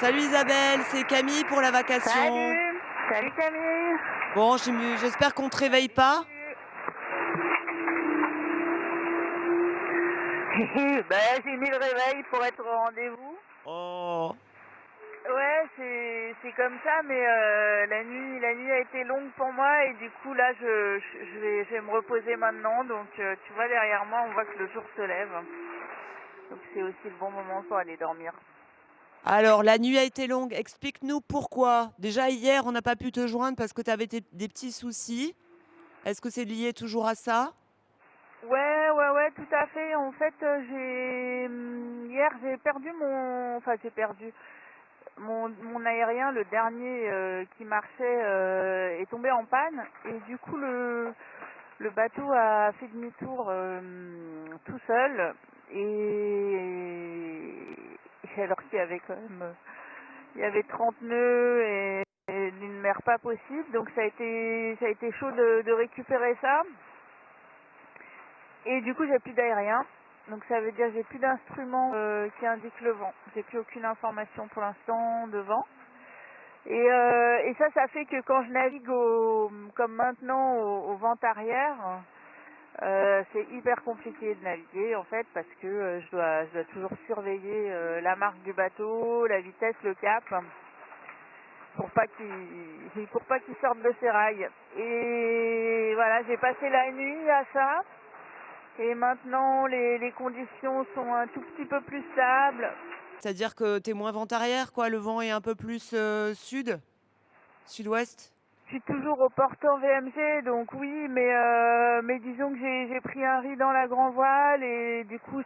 Salut Isabelle, c'est Camille pour la vacation. Salut! Salut Camille! Bon, j'espère qu'on te réveille pas. Ben, j'ai mis le réveil pour être au rendez-vous. Oh, Ouais, c'est comme ça, mais la nuit a été longue pour moi et du coup là je vais me reposer maintenant. Donc tu vois derrière moi, on voit que le jour se lève. Donc c'est aussi le bon moment pour aller dormir. alors la nuit a été longue, explique-nous pourquoi. Déjà hier, on n'a pas pu te joindre parce que tu avais des petits soucis. Est-ce que c'est lié toujours à ça? Ouais, tout à fait. En fait, hier j'ai perdu enfin j'ai perdu. Mon aérien, le dernier qui marchait, est tombé en panne et du coup le bateau a fait demi-tour tout seul et alors qu'il y avait quand même il y avait 30 nœuds et une mer pas possible, donc ça a été chaud de récupérer ça et du coup j'ai plus d'aérien. Donc ça veut dire j'ai plus d'instrument qui indique le vent. J'ai plus aucune information pour l'instant de vent. Et ça fait que quand je navigue comme maintenant au vent arrière, c'est hyper compliqué de naviguer en fait parce que je dois toujours surveiller la marque du bateau, la vitesse, le cap, pour pas qu'il sorte de ses rails. Et voilà, j'ai passé la nuit à ça. Et maintenant, les conditions sont un tout petit peu plus stables. C'est-à-dire que t'es moins vent arrière, quoi. Le vent est un peu plus sud-ouest. Je suis toujours au portant VMG, donc oui, mais disons que j'ai pris un riz dans la grand voile et du coup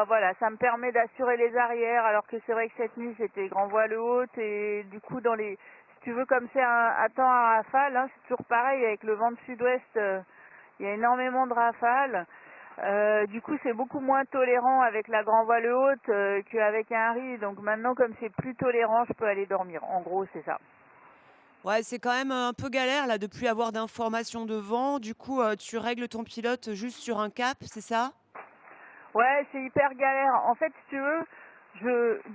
voilà, ça me permet d'assurer les arrières, alors que c'est vrai que cette nuit c'était grand voile haute et du coup si tu veux, comme c'est un temps à rafale, hein, c'est toujours pareil avec le vent de sud-ouest, il y a énormément de rafales. Du coup, c'est beaucoup moins tolérant avec la grand voile haute qu'avec un riz. Donc maintenant, comme c'est plus tolérant, je peux aller dormir. En gros, c'est ça. Ouais, c'est quand même un peu galère là de plus avoir d'informations de vent. Du coup, tu règles ton pilote juste sur un cap, c'est ça? Ouais, c'est hyper galère. En fait, si tu veux,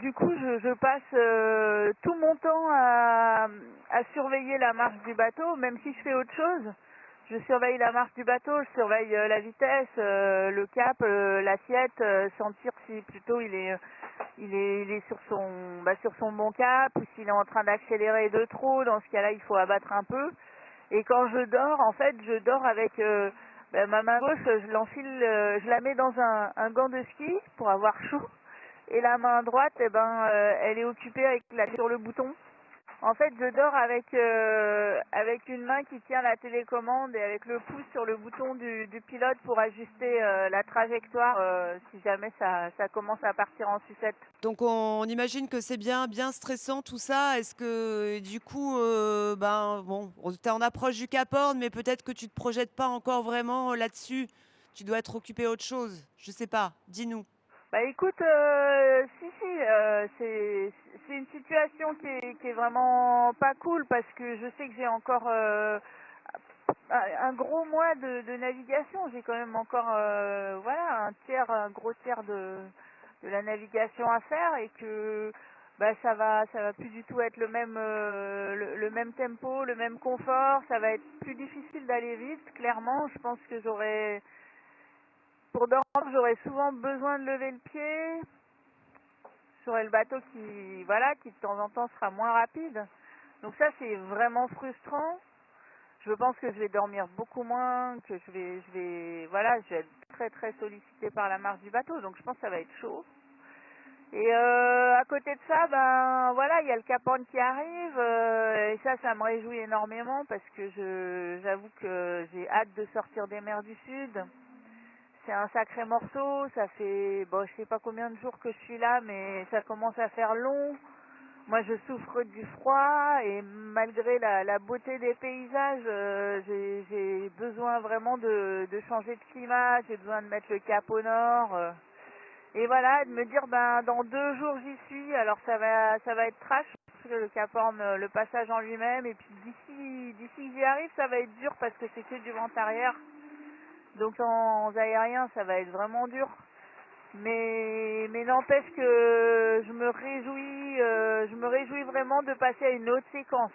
du coup, je passe tout mon temps à surveiller la marche du bateau, même si je fais autre chose. Je surveille la marche du bateau, je surveille la vitesse, le cap, l'assiette, sentir si plutôt il est sur son bon cap ou s'il est en train d'accélérer de trop. Dans ce cas-là, il faut abattre un peu. Et quand je dors, en fait, je dors avec ma main gauche, je la mets dans un gant de ski pour avoir chaud. Et la main droite, elle est occupée sur le bouton. En fait, je dors avec une main qui tient la télécommande et avec le pouce sur le bouton du pilote pour ajuster la trajectoire si jamais ça commence à partir en sucette. Donc on imagine que c'est bien stressant tout ça. Est-ce que du coup, ben bon, tu es en approche du Cap Horn, mais peut-être que tu te projettes pas encore vraiment là-dessus. Tu dois être occupé autre chose. Je sais pas. Dis-nous. Bah écoute, si, c'est une situation qui est vraiment pas cool parce que je sais que j'ai encore un gros mois de navigation. J'ai quand même encore voilà un gros tiers de la navigation à faire et que bah ça va plus du tout être le même tempo, le même confort. Ça va être plus difficile d'aller vite. Clairement, je pense que pour dormir, j'aurais souvent besoin de lever le pied. J'aurai le bateau qui de temps en temps sera moins rapide. Donc ça, c'est vraiment frustrant. Je pense que je vais dormir beaucoup moins, que je vais être très très sollicitée par la marche du bateau. Donc je pense que ça va être chaud. Et à côté de ça, ben voilà, il y a le Cap Horn qui arrive et ça me réjouit énormément parce que j'avoue que j'ai hâte de sortir des mers du Sud. C'est un sacré morceau, ça fait, bon, je sais pas combien de jours que je suis là, mais ça commence à faire long. Moi, je souffre du froid et malgré la beauté des paysages, j'ai besoin vraiment de changer de climat, j'ai besoin de mettre le cap au nord. Et voilà, de me dire, ben, dans 2 jours j'y suis, alors ça va être trash, parce que le Cap Horn, le passage en lui-même, et puis d'ici que j'y arrive, ça va être dur parce que c'est que du vent arrière. Donc sans aérien, ça va être vraiment dur. Mais n'empêche que je me réjouis vraiment de passer à une autre séquence.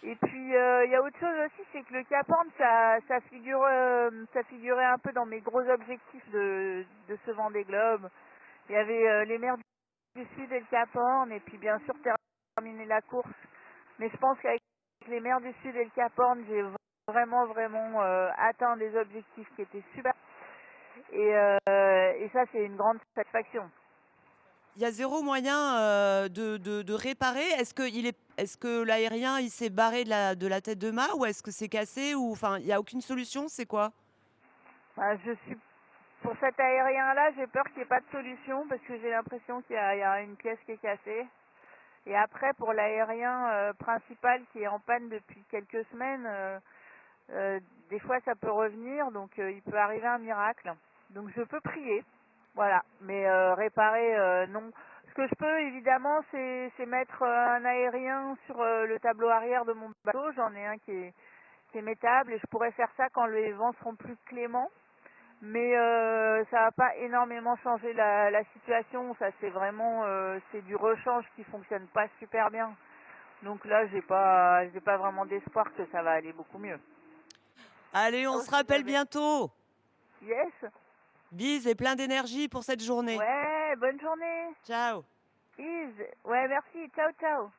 Et puis il y a autre chose aussi, c'est que le Cap Horn, ça figurait un peu dans mes gros objectifs de ce Vendée Globe. Il y avait les mers du Sud et le Cap Horn, et puis bien sûr terminer la course. Mais je pense qu'avec les mers du Sud et le Cap Horn, j'ai vraiment atteint des objectifs qui étaient super. Et ça, c'est une grande satisfaction. Il y a zéro moyen de réparer. Est-ce que l'aérien il s'est barré de la tête de mât ou est-ce que c'est cassé ou enfin il n'y a aucune solution, c'est quoi? Pour cet aérien-là, j'ai peur qu'il n'y ait pas de solution parce que j'ai l'impression il y a une pièce qui est cassée. Et après, pour l'aérien principal qui est en panne depuis quelques semaines, des fois ça peut revenir, donc il peut arriver un miracle. Donc je peux prier, voilà. Mais réparer, non. Ce que je peux évidemment, c'est mettre un aérien sur le tableau arrière de mon bateau. J'en ai un qui est mettable et je pourrais faire ça quand les vents seront plus cléments. Mais ça va pas énormément changer la situation. Ça c'est vraiment c'est du rechange qui fonctionne pas super bien. Donc là j'ai pas vraiment d'espoir que ça va aller beaucoup mieux. Allez, on Oh, se c'est rappelle mauvais. bientôt. Yes. Bise et plein d'énergie pour cette journée. Ouais, bonne journée. Ciao. Yves. Ouais, merci. Ciao, ciao.